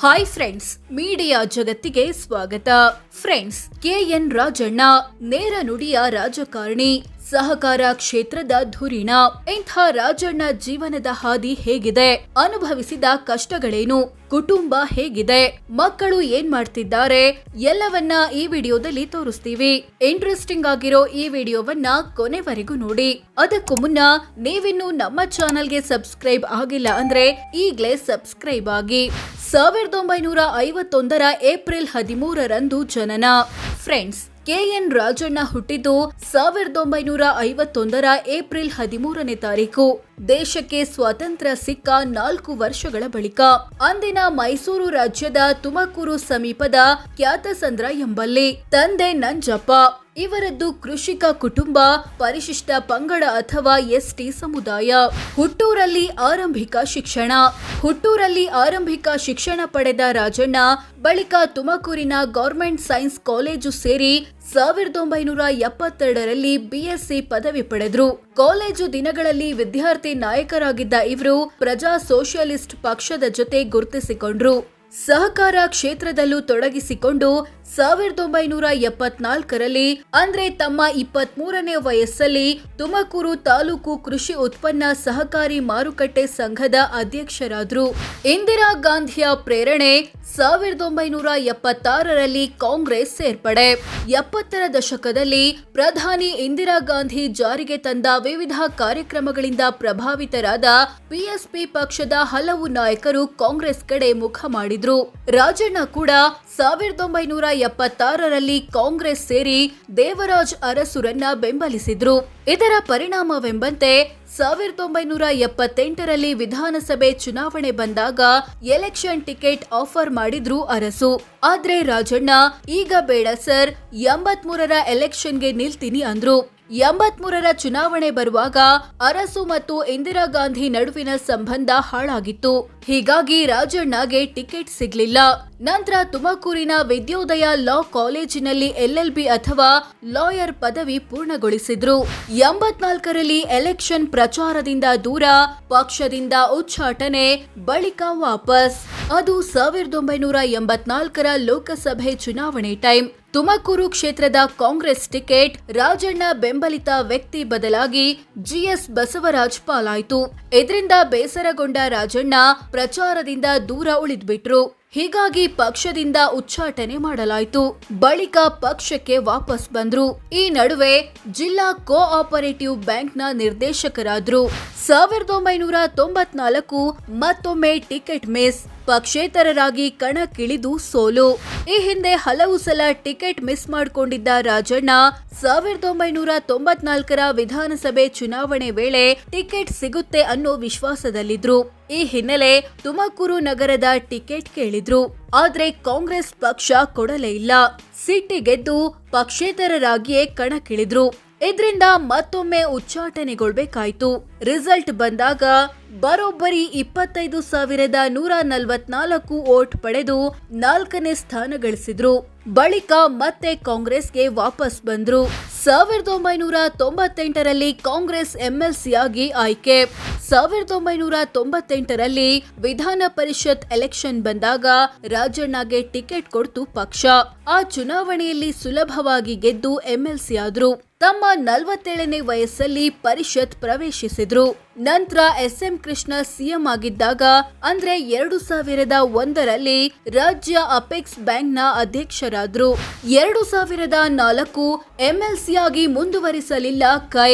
Hi friends, media ಜಗತ್ತಿಗೆ ಸ್ವಾಗತ. Friends, K N Rajanna ನೇರ ನುಡಿಯ ರಾಜಕಾರಣಿ, ಸಹಕಾರ ಕ್ಷೇತ್ರದ ಧುರೀಣ. ಇಂಥ ರಾಜಣ್ಣ ಜೀವನದ ಹಾದಿ ಹೇಗಿದೆ, ಅನುಭವಿಸಿದ ಕಷ್ಟಗಳೇನು, ಕುಟುಂಬ ಹೇಗಿದೆ, ಮಕ್ಕಳು ಏನ್ ಮಾಡ್ತಿದ್ದಾರೆ, ಎಲ್ಲವನ್ನ ಈ ವಿಡಿಯೋದಲ್ಲಿ ತೋರಿಸ್ತೀವಿ. ಇಂಟ್ರೆಸ್ಟಿಂಗ್ ಆಗಿರೋ ಈ ವಿಡಿಯೋವನ್ನ ಕೊನೆವರೆಗೂ ನೋಡಿ. ಅದಕ್ಕೂ ಮುನ್ನ ನೀವಿನ್ನು ನಮ್ಮ ಚಾನೆಲ್ಗೆ ಸಬ್ಸ್ಕ್ರೈಬ್ ಆಗಿಲ್ಲ ಅಂದ್ರೆ ಈಗ್ಲೇ ಸಬ್ಸ್ಕ್ರೈಬ್ ಆಗಿ. 1951 ಏಪ್ರಿಲ್ 13ರಂದು ಜನನ. ಫ್ರೆಂಡ್ಸ್, ಕೆಎನ್ ರಾಜಣ್ಣ ಹುಟ್ಟಿದ್ದು 1951 ಏಪ್ರಿಲ್ 13ನೇ ತಾರೀಕು. ದೇಶಕ್ಕೆ ಸ್ವಾತಂತ್ರ್ಯ ಸಿಕ್ಕ 4 ವರ್ಷಗಳ ಬಳಿಕ ಅಂದಿನ ಮೈಸೂರು ರಾಜ್ಯದ ತುಮಕೂರು ಸಮೀಪದ ಕ್ಯಾತಸಂದ್ರ ಎಂಬಲ್ಲಿ. ತಂದೆ ನಂಜಪ್ಪ. ಇವರದ್ದು ಕೃಷಿಕ ಕುಟುಂಬ, ಪರಿಶಿಷ್ಟ ಪಂಗಡ ಅಥವಾ ಎಸ್ಟಿ ಸಮುದಾಯ. ಹುಟ್ಟೂರಲ್ಲಿ ಆರಂಭಿಕ ಶಿಕ್ಷಣ ಪಡೆದ ರಾಜಣ್ಣ ಬಳಿಕ ತುಮಕೂರಿನ ಗವರ್ಮೆಂಟ್ ಸೈನ್ಸ್ ಕಾಲೇಜು ಸೇರಿ 1972ರಲ್ಲಿ ಬಿಎಸ್ಸಿ ಪದವಿ ಪಡೆದ್ರು. ಕಾಲೇಜು ದಿನಗಳಲ್ಲಿ ವಿದ್ಯಾರ್ಥಿ ನಾಯಕರಾಗಿದ್ದ ಇವರು ಪ್ರಜಾ ಸೋಷಿಯಲಿಸ್ಟ್ ಪಕ್ಷದ ಜೊತೆ ಗುರುತಿಸಿಕೊಂಡ್ರು. ಸಹಕಾರ ಕ್ಷೇತ್ರದಲ್ಲೂ ತೊಡಗಿಸಿಕೊಂಡು 1974ರಲ್ಲಿ ಅಂದ್ರೆ ತಮ್ಮ 23ನೇ ವಯಸ್ಸಲ್ಲಿ ತುಮಕೂರು ತಾಲೂಕು ಕೃಷಿ ಉತ್ಪನ್ನ ಸಹಕಾರಿ ಮಾರುಕಟ್ಟೆ ಸಂಘದ ಅಧ್ಯಕ್ಷರಾದ್ರು. ಇಂದಿರಾ ಗಾಂಧಿಯ ಪ್ರೇರಣೆ 1976ರಲ್ಲಿ ಕಾಂಗ್ರೆಸ್ ಸೇರ್ಪಡೆ. 70ರ ದಶಕದಲ್ಲಿ ಪ್ರಧಾನಿ ಇಂದಿರಾ ಗಾಂಧಿ ಜಾರಿಗೆ ತಂದ ವಿವಿಧ ಕಾರ್ಯಕ್ರಮಗಳಿಂದ ಪ್ರಭಾವಿತರಾದ ಬಿಎಸ್ಪಿ ಪಕ್ಷದ ಹಲವು ನಾಯಕರು ಕಾಂಗ್ರೆಸ್ ಕಡೆ ಮುಖ ಮಾಡಿದ್ರು. ರಾಜಣ್ಣ ಕೂಡ 1976ರಲ್ಲಿ ಕಾಂಗ್ರೆಸ್ ಸೇರಿ ದೇವರಾಜ್ ಅರಸುರನ್ನ ಬೆಂಬಲಿಸಿದ್ರು. ಇದರ ಪರಿಣಾಮವೆಂಬಂತೆ 1978ರಲ್ಲಿ ವಿಧಾನಸಭೆ ಚುನಾವಣೆ ಬಂದಾಗ ಎಲೆಕ್ಷನ್ ಟಿಕೆಟ್ ಆಫರ್ ಮಾಡಿದ್ರು ಅರಸು. ಆದ್ರೆ ರಾಜಣ್ಣ ಈಗ ಬೇಡ ಸರ್, 83ರ ಎಲೆಕ್ಷನ್ಗೆ ನಿಲ್ತೀನಿ ಅಂದ್ರು. 83ರ ಚುನಾವಣೆ ಬರುವಾಗ ಅರಸು ಮತ್ತು ಇಂದಿರಾ ಗಾಂಧಿ ನಡುವಿನ ಸಂಬಂಧ ಹಾಳಾಗಿತ್ತು. ಹೀಗಾಗಿ ರಾಜಣ್ಣಗೆ ಟಿಕೆಟ್ ಸಿಗ್ಲಿಲ್ಲ. ನಂತರ ತುಮಕೂರಿನ ವಿದ್ಯೋದಯ ಲಾ ಕಾಲೇಜಿನಲ್ಲಿ LLB ಅಥವಾ ಲಾಯರ್ ಪದವಿ ಪೂರ್ಣಗೊಳಿಸಿದ್ರು. 84ರಲ್ಲಿ ಎಲೆಕ್ಷನ್ ಪ್ರಚಾರದಿಂದ ದೂರ, ಪಕ್ಷದಿಂದ ಉಚ್ಚಾಟನೆ, ಬಳಿಕ ವಾಪಸ್. ಅದು 1984ರ ಲೋಕಸಭೆ ಚುನಾವಣೆ ಟೈಮ್. ತುಮಕೂರು ಕ್ಷೇತ್ರದ ಕಾಂಗ್ರೆಸ್ ಟಿಕೆಟ್ ರಾಜಣ್ಣ ಬೆಂಬಲಿತ ವ್ಯಕ್ತಿ ಬದಲಾಗಿ GS ಬಸವರಾಜ್ ಪಾಲಾಯಿತು. ಇದರಿಂದ ಬೇಸರಗೊಂಡ ರಾಜಣ್ಣ ಪ್ರಚಾರದಿಂದ ದೂರ ಉಳಿದ್ಬಿಟ್ರು. ಹೀಗಾಗಿ ಪಕ್ಷದಿಂದ ಉಚ್ಚಾಟನೆ ಮಾಡಲಾಯಿತು. ಬಳಿಕ ಪಕ್ಷಕ್ಕೆ ವಾಪಸ್ ಬಂದ್ರು. ಈ ನಡುವೆ ಜಿಲ್ಲಾ ಕೋಆಪರೇಟಿವ್ ಬ್ಯಾಂಕ್ನ ನಿರ್ದೇಶಕರಾದ್ರು. 1994 ಮತ್ತೊಮ್ಮೆ ಟಿಕೆಟ್ ಮಿಸ್, ಪಕ್ಷೇತರರಾಗಿ ಕಣಕ್ಕಿಳಿದು ಸೋಲು. ಈ ಹಿಂದೆ ಹಲವು ಸಲ ಟಿಕೆಟ್ ಮಿಸ್ ಮಾಡಿಕೊಂಡಿದ್ದ ರಾಜಣ್ಣ 1994ರ ವಿಧಾನಸಭೆ ಚುನಾವಣೆ ವೇಳೆ ಟಿಕೆಟ್ ಸಿಗುತ್ತೆ ಅನ್ನೋ ವಿಶ್ವಾಸದಲ್ಲಿದ್ರು. ಈ ಹಿನ್ನೆಲೆ ತುಮಕೂರು ನಗರದ ಟಿಕೆಟ್ ಕೇಳಿದ್ರು. ಆದ್ರೆ ಕಾಂಗ್ರೆಸ್ ಪಕ್ಷ ಕೊಡಲೇ ಇಲ್ಲ. ಸಿಟ್ಟಿಗೆದ್ದು ಪಕ್ಷೇತರರಾಗಿಯೇ ಕಣಕ್ಕಿಳಿದ್ರು. ಇದರಿಂದ ಮತ್ತೊಮ್ಮೆ ಉಚ್ಚಾಟನೆಗೊಳ್ಬೇಕಾಯ್ತು. ರಿಸಲ್ಟ್ ಬಂದಾಗ ಬರೋಬ್ಬರಿ 25,144 ವೋಟ್ ಪಡೆದು 4ನೇ ಸ್ಥಾನ ಗಳಿಸಿದ್ರು. ಬಳಿಕ ಮತ್ತೆ ಕಾಂಗ್ರೆಸ್ಗೆ ವಾಪಸ್ ಬಂದ್ರು. 1998ರಲ್ಲಿ ಕಾಂಗ್ರೆಸ್ MLCಯಾಗಿ ಆಯ್ಕೆ. 1998ರಲ್ಲಿ ವಿಧಾನ ಪರಿಷತ್ ಎಲೆಕ್ಷನ್ ಬಂದಾಗ ರಾಜಣ್ಣಗೆ ಟಿಕೆಟ್ ಕೊಡ್ತು ಪಕ್ಷ. ಆ ಚುನಾವಣೆಯಲ್ಲಿ ಸುಲಭವಾಗಿ ಗೆದ್ದು MLC ಆದ್ರು. ತಮ್ಮ 47ನೇ ವಯಸ್ಸಲ್ಲಿ ಪರಿಷತ್ ಪ್ರವೇಶಿಸಿದ್ರು. ನಂತರ SM ಕೃಷ್ಣ CM ಆಗಿದ್ದಾಗ ಅಂದ್ರೆ 2001ರಲ್ಲಿ ರಾಜ್ಯ ಅಪೆಕ್ಸ್ ಬ್ಯಾಂಕ್ನ ಅಧ್ಯಕ್ಷರಾದ್ರು. 2004 MLC ಆಗಿ ಮುಂದುವರಿಸಲಿಲ್ಲ ಕೈ.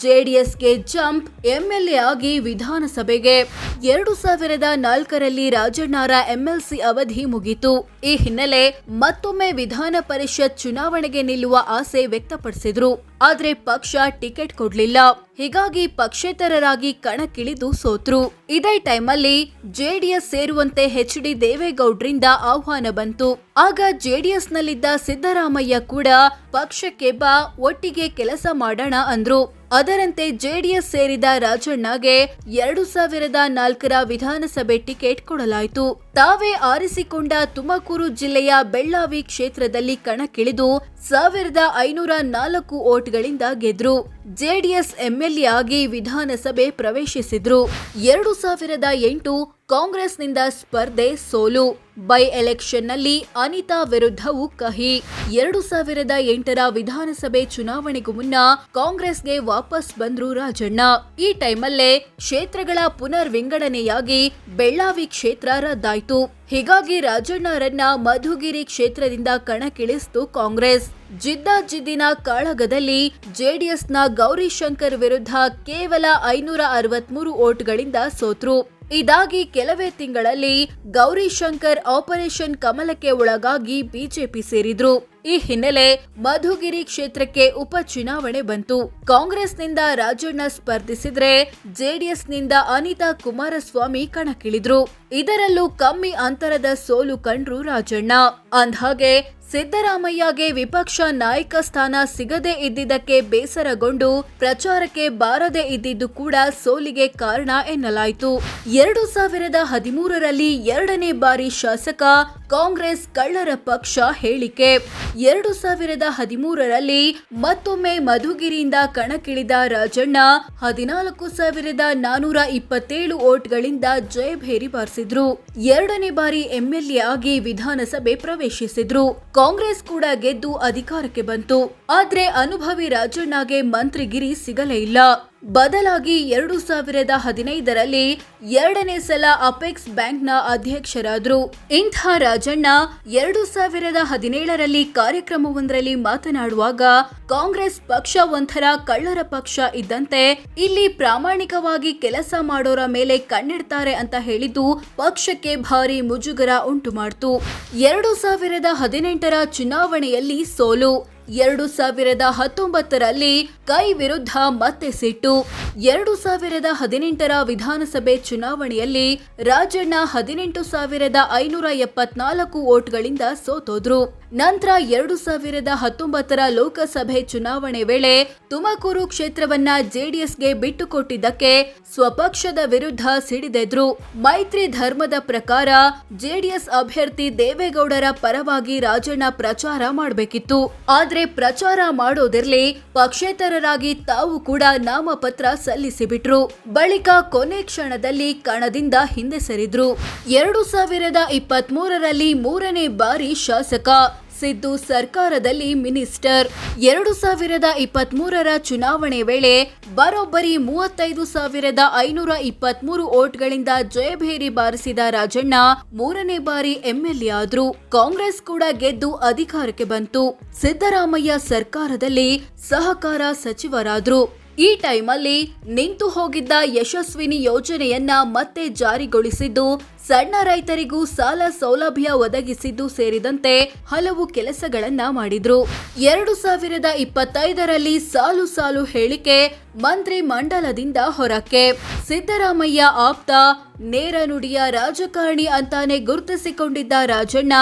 JDSಗೆ ಜಂಪ್, MLA ಆಗಿ ವಿಧಾನಸಭೆಗೆ. 2004ರಲ್ಲಿ ರಾಜಣ್ಣರ MLC ಅವಧಿ ಮುಗಿತು. ಈ ಹಿನ್ನೆಲೆ ಮತ್ತೊಮ್ಮೆ ವಿಧಾನ ಪರಿಷತ್ ಚುನಾವಣೆಗೆ ನಿಲ್ಲುವ ಆಸೆ ವ್ಯಕ್ತಪಡಿಸಿದ್ರು. ಆದ್ರೆ ಪಕ್ಷ ಟಿಕೆಟ್ ಕೊಡ್ಲಿಲ್ಲ. ಹೀಗಾಗಿ ಪಕ್ಷೇತರರಾಗಿ ಕಣಕ್ಕಿಳಿದು ಸೋತ್ರು. ಇದೇ ಟೈಮಲ್ಲಿ JDS ಸೇರುವಂತೆ HD ದೇವೇಗೌಡ್ರಿಂದ ಆಹ್ವಾನ ಬಂತು. ಆಗ JDSನಲ್ಲಿದ್ದ ಸಿದ್ದರಾಮಯ್ಯ ಕೂಡ ಪಕ್ಷಕ್ಕೆ ಬಾ, ಒಟ್ಟಿಗೆ ಕೆಲಸ ಮಾಡೋಣ ಅಂದ್ರು. ಅದರಂತೆ JDS ಸೇರಿದ ರಾಜಣ್ಣಗೆ 2004ರ ವಿಧಾನಸಭೆ ಟಿಕೆಟ್ ಕೊಡಲಾಯಿತು. ತಾವೇ ಆರಿಸಿಕೊಂಡ ತುಮಕೂರು ಜಿಲ್ಲೆಯ ಬೆಳ್ಳಾವಿ ಕ್ಷೇತ್ರದಲ್ಲಿ ಕಣಕ್ಕಿಳಿದು 1504 ವೋಟ್ಗಳಿಂದ ಗೆದ್ರು. JDS MLA ಆಗಿ ವಿಧಾನಸಭೆ ಪ್ರವೇಶಿಸಿದ್ರು. 2008 ಕಾಂಗ್ರೆಸ್ನಿಂದ ಸ್ಪರ್ಧೆ ಸೋಲು. ಬೈ ಎಲೆಕ್ಷನ್ನಲ್ಲಿ ಅನಿತಾ ವಿರುದ್ಧವೂ ಕಹಿ. 2008ರ ವಿಧಾನಸಭೆ ಚುನಾವಣೆಗೂ ಮುನ್ನ ಕಾಂಗ್ರೆಸ್ಗೆ ವಾಪಸ್ ಬಂದ್ರು ರಾಜಣ್ಣ. ಈ ಟೈಮಲ್ಲೇ ಕ್ಷೇತ್ರಗಳ ಪುನರ್ ವಿಂಗಡಣೆಯಾಗಿ ಬೆಳ್ಳಾವಿ ಕ್ಷೇತ್ರ ರದ್ದಾಯಿತು. ಹೀಗಾಗಿ ರಾಜಣ್ಣರನ್ನ ಮಧುಗಿರಿ ಕ್ಷೇತ್ರದಿಂದ ಕಣಕ್ಕಿಳಿಸಿತು ಕಾಂಗ್ರೆಸ್. ಜಿದ್ದಾಜಿದ್ದಿನ ಕಾಳಗದಲ್ಲಿ ಜೆಡಿಎಸ್ನ ಗೌರಿಶಂಕರ್ ವಿರುದ್ಧ ಕೇವಲ 563 ವೋಟ್ಗಳಿಂದ ಸೋತ್ರು. ಇದಾಗಿ ಕೆಲವೇ ತಿಂಗಳಲ್ಲಿ ಗೌರಿಶಂಕರ್ ಆಪರೇಷನ್ ಕಮಲಕ್ಕೆ ಒಳಗಾಗಿ ಬಿಜೆಪಿ ಸೇರಿದ್ರು. ಈ ಹಿನ್ನೆಲೆ ಮಧುಗಿರಿ ಕ್ಷೇತ್ರಕ್ಕೆ ಉಪಚುನಾವಣೆ ಬಂತು. ಕಾಂಗ್ರೆಸ್ನಿಂದ ರಾಜಣ್ಣ ಸ್ಪರ್ಧಿಸಿದ್ರೆ ಜೆಡಿಎಸ್ನಿಂದ ಅನಿತಾ ಕುಮಾರಸ್ವಾಮಿ ಕಣಕ್ಕಿಳಿದ್ರು. ಇದರಲ್ಲೂ ಕಮ್ಮಿ ಅಂತರದ ಸೋಲು ಕಂಡ್ರು ರಾಜಣ್ಣ. ಅಂದ್ಹಾಗೆ ಸಿದ್ದರಾಮಯ್ಯಗೆ ವಿಪಕ್ಷ ನಾಯಕ ಸ್ಥಾನ ಸಿಗದೇ ಇದ್ದಿದ್ದಕ್ಕೆ ಬೇಸರಗೊಂಡು ಪ್ರಚಾರಕ್ಕೆ ಬಾರದೇ ಇದ್ದಿದ್ದು ಕೂಡ ಸೋಲಿಗೆ ಕಾರಣ ಎನ್ನಲಾಯಿತು. 2013ರಲ್ಲಿ 2ನೇ ಬಾರಿ ಶಾಸಕ, ಕಾಂಗ್ರೆಸ್ ಕಳ್ಳರ ಪಕ್ಷ ಹೇಳಿಕೆ. 2013ರಲ್ಲಿ ಮತ್ತೊಮ್ಮೆ ಮಧುಗಿರಿಯಿಂದ ಕಣಕ್ಕಿಳಿದ ರಾಜಣ್ಣ 14,427 ವೋಟ್ಗಳಿಂದ ಜಯಭೇರಿ ಬಾರಿಸಿದ್ರು. 2ನೇ ಬಾರಿ ಎಂಎಲ್ಎ ಆಗಿ ವಿಧಾನಸಭೆ ಪ್ರವೇಶಿಸಿದ್ರು. ಕಾಂಗ್ರೆಸ್ ಕೂಡ ಗೆದ್ದು ಅಧಿಕಾರಕ್ಕೆ ಬಂತು. ಆದ್ರೆ ಅನುಭವಿ ರಾಜಣ್ಣಗೆ ಮಂತ್ರಿಗಿರಿ ಸಿಗಲೇ ಇಲ್ಲ. ಬದಲಾಗಿ 2015ರಲ್ಲಿ 2ನೇ ಸಲ ಅಪೆಕ್ಸ್ ಬ್ಯಾಂಕ್ನ ಅಧ್ಯಕ್ಷರಾದ್ರು. ಇಂಥ ರಾಜಣ್ಣ 2017ರಲ್ಲಿ ಕಾರ್ಯಕ್ರಮವೊಂದರಲ್ಲಿ ಮಾತನಾಡುವಾಗ ಕಾಂಗ್ರೆಸ್ ಪಕ್ಷ ಒಂಥರ ಕಳ್ಳರ ಪಕ್ಷ ಇದ್ದಂತೆ, ಇಲ್ಲಿ ಪ್ರಾಮಾಣಿಕವಾಗಿ ಕೆಲಸ ಮಾಡೋರ ಮೇಲೆ ಕಣ್ಣಿಡ್ತಾರೆ ಅಂತ ಹೇಳಿದ್ದು ಪಕ್ಷಕ್ಕೆ ಭಾರಿ ಮುಜುಗರ ಉಂಟು ಮಾಡ್ತು. 2018ರ ಚುನಾವಣೆಯಲ್ಲಿ ಸೋಲು. 2019ರಲ್ಲಿ ಕೈ ವಿರುದ್ಧ ಮತ್ತೆ ಸಿಟ್ಟು. 2018ರ ವಿಧಾನಸಭೆ ಚುನಾವಣೆಯಲ್ಲಿ ರಾಜಣ್ಣ 18,574 ವೋಟ್ಗಳಿಂದ ಸೋತೋದ್ರು. ನಂತರ 2019ರ ಲೋಕಸಭೆ ಚುನಾವಣೆ ವೇಳೆ ತುಮಕೂರು ಕ್ಷೇತ್ರವನ್ನ ಜೆಡಿಎಸ್ಗೆ ಬಿಟ್ಟುಕೊಟ್ಟಿದ್ದಕ್ಕೆ ಸ್ವಪಕ್ಷದ ವಿರುದ್ಧ ಸಿಡಿದೆದ್ರು. ಮೈತ್ರಿ ಧರ್ಮದ ಪ್ರಕಾರ ಜೆಡಿಎಸ್ ಅಭ್ಯರ್ಥಿ ದೇವೇಗೌಡರ ಪರವಾಗಿ ರಾಜಣ್ಣ ಪ್ರಚಾರ ಮಾಡಬೇಕಿತ್ತು. ಆದ್ರೆ ಪ್ರಚಾರ ಮಾಡೋದಿರ್ಲಿ, ಪಕ್ಷೇತರರಾಗಿ ತಾವು ಕೂಡ ನಾಮಪತ್ರ ಸಲ್ಲಿಸಿಬಿಟ್ರು. ಬಳಿಕ ಕೊನೆ ಕ್ಷಣದಲ್ಲಿ ಕಣದಿಂದ ಹಿಂದೆ ಸರಿದ್ರು. 2023ರಲ್ಲಿ 3ನೇ ಬಾರಿ ಶಾಸಕ, ಸಿದ್ದು ಸರ್ಕಾರದಲ್ಲಿ ಮಿನಿಸ್ಟರ್. 2023ರ ಚುನಾವಣೆ ವೇಳೆ ಬರೋಬ್ಬರಿ 35,523 ವೋಟ್ಗಳಿಂದ ಜಯಭೇರಿ ಬಾರಿಸಿದ ರಾಜಣ್ಣ 3ನೇ ಬಾರಿ ಎಂಎಲ್ಎ ಆದ್ರು. ಕಾಂಗ್ರೆಸ್ ಕೂಡ ಗೆದ್ದು ಅಧಿಕಾರಕ್ಕೆ ಬಂತು. ಸಿದ್ದರಾಮಯ್ಯ ಸರ್ಕಾರದಲ್ಲಿ ಸಹಕಾರ ಸಚಿವರಾದ್ರು. ಈ ಟೈಮಲ್ಲಿ ನಿಂತು ಹೋಗಿದ್ದ ಯಶಸ್ವಿನಿ ಯೋಜನೆಯನ್ನ ಮತ್ತೆ ಜಾರಿಗೊಳಿಸಿದ್ದು, ಸಣ್ಣ ರೈತರಿಗೂ ಸಾಲ ಸೌಲಭ್ಯ ಒದಗಿಸಿದ್ದು ಸೇರಿದಂತೆ ಹಲವು ಕೆಲಸಗಳನ್ನ ಮಾಡಿದ್ರು. 2025ರಲ್ಲಿ ಸಾಲು ಸಾಲು ಹೇಳಿಕೆ, ಮಂತ್ರಿ ಮಂಡಲದಿಂದ ಹೊರಕ್ಕೆ. ಸಿದ್ದರಾಮಯ್ಯ ಆಪ್ತ, ನೇರ ನುಡಿಯ ರಾಜಕಾರಣಿ ಅಂತಾನೆ ಗುರುತಿಸಿಕೊಂಡಿದ್ದ ರಾಜಣ್ಣ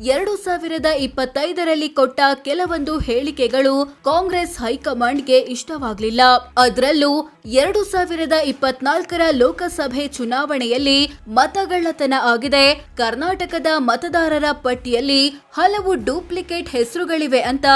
2025ರಲ್ಲಿ ಕೊಟ್ಟ ಕೆಲವೊಂದು ಹೇಳಿಕೆಗಳು ಕಾಂಗ್ರೆಸ್ ಹೈಕಮಾಂಡ್ಗೆ ಇಷ್ಟವಾಗಲಿಲ್ಲ. ಅದರಲ್ಲೂ 2024ರ ಲೋಕಸಭೆ ಚುನಾವಣೆಯಲ್ಲಿ ಮತಗಳ್ಳತನ ಆಗಿದೆ, ಕರ್ನಾಟಕದ ಮತದಾರರ ಪಟ್ಟಿಯಲ್ಲಿ ಹಲವು ಡೂಪ್ಲಿಕೇಟ್ ಹೆಸರುಗಳಿವೆ ಅಂತ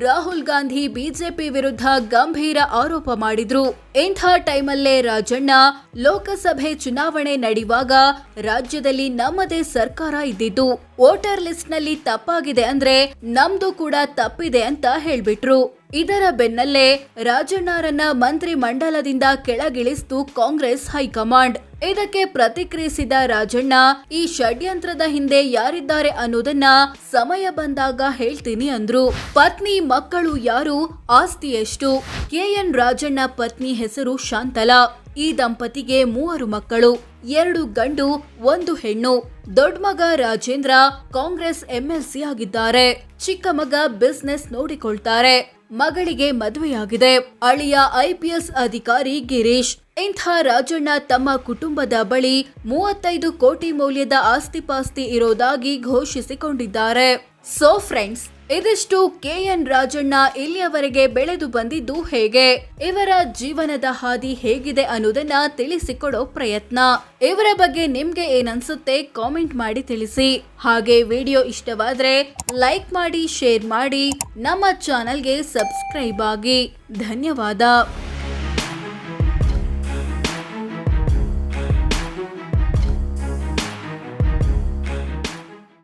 ರಾಹುಲ್ ಗಾಂಧಿ ಬಿಜೆಪಿ ವಿರುದ್ಧ ಗಂಭೀರ ಆರೋಪ ಮಾಡಿದ್ರು. ಇಂಥ ಟೈಮಲ್ಲೇ ರಾಜಣ್ಣ ಲೋಕಸಭೆ ಚುನಾವಣೆ ನಡೆಯುವಾಗ ರಾಜ್ಯದಲ್ಲಿ ನಮ್ಮದೇ ಸರ್ಕಾರ ಇದ್ದಿದ್ದು, ವೋಟರ್ ಲಿಸ್ಟ್ ನಲ್ಲಿ ತಪ್ಪಾಗಿದೆ ಅಂದ್ರೆ ನಮ್ದು ಕೂಡ ತಪ್ಪಿದೆ ಅಂತ ಹೇಳ್ಬಿಟ್ರು. ಇದರ ಬೆನ್ನಲ್ಲೇ ರಾಜಣ್ಣರನ್ನ ಮಂತ್ರಿ ಮಂಡಲದಿಂದ ಕೆಳಗಿಳಿಸಿತು ಕಾಂಗ್ರೆಸ್ ಹೈಕಮಾಂಡ್. ಇದಕ್ಕೆ ಪ್ರತಿಕ್ರಿಯಿಸಿದ ರಾಜಣ್ಣ, ಈ ಷಡ್ಯಂತ್ರದ ಹಿಂದೆ ಯಾರಿದ್ದಾರೆ ಅನ್ನೋದನ್ನ ಸಮಯ ಬಂದಾಗ ಹೇಳ್ತೀನಿ ಅಂದ್ರು. ಪತ್ನಿ, ಮಕ್ಕಳು ಯಾರು, ಆಸ್ತಿ ಎಷ್ಟು? ಕೆಎನ್ ರಾಜಣ್ಣ ಪತ್ನಿ ಹೆಸರು ಶಾಂತಲಾ. ಈ ದಂಪತಿಗೆ 3 ಮಕ್ಕಳು, 2 ಗಂಡು 1 ಹೆಣ್ಣು. ದೊಡ್ಡ ಮಗ ರಾಜೇಂದ್ರ ಕಾಂಗ್ರೆಸ್ ಎಂಎಲ್ಸಿ ಆಗಿದ್ದಾರೆ. ಚಿಕ್ಕ ಮಗ ಬಿಸ್ನೆಸ್ ನೋಡಿಕೊಳ್ತಾರೆ. ಮಗಳಿಗೆ ಮದುವೆಯಾಗಿದೆ. ಅಳಿಯ ಐಪಿಎಸ್ ಅಧಿಕಾರಿ ಗಿರೀಶ್. ಇಂಥ ರಾಜಣ್ಣ ತಮ್ಮ ಕುಟುಂಬದ ಬಳಿ 35 ಕೋಟಿ ಮೌಲ್ಯದ ಆಸ್ತಿಪಾಸ್ತಿ ಇರೋದಾಗಿ ಘೋಷಿಸಿಕೊಂಡಿದ್ದಾರೆ. ಸೋ ಫ್ರೆಂಡ್ಸ್, ಇದಿಷ್ಟು ಕೆಎನ್ ರಾಜಣ್ಣ ಇಲ್ಲಿಯವರೆಗೆ ಬೆಳೆದು ಬಂದಿದ್ದು ಹೇಗೆ, ಇವರ ಜೀವನದ ಹಾದಿ ಹೇಗಿದೆ ಅನ್ನೋದನ್ನ ತಿಳಿಸಿಕೊಡೋ ಪ್ರಯತ್ನ. ಇವರ ಬಗ್ಗೆ ನಿಮ್ಗೆ ಏನನ್ಸುತ್ತೆ ಕಾಮೆಂಟ್ ಮಾಡಿ ತಿಳಿಸಿ. ಹಾಗೆ ವಿಡಿಯೋ ಇಷ್ಟವಾದ್ರೆ ಲೈಕ್ ಮಾಡಿ, ಶೇರ್ ಮಾಡಿ, ನಮ್ಮ ಚಾನೆಲ್ಗೆ ಸಬ್ಸ್ಕ್ರೈಬ್ ಆಗಿ. ಧನ್ಯವಾದ.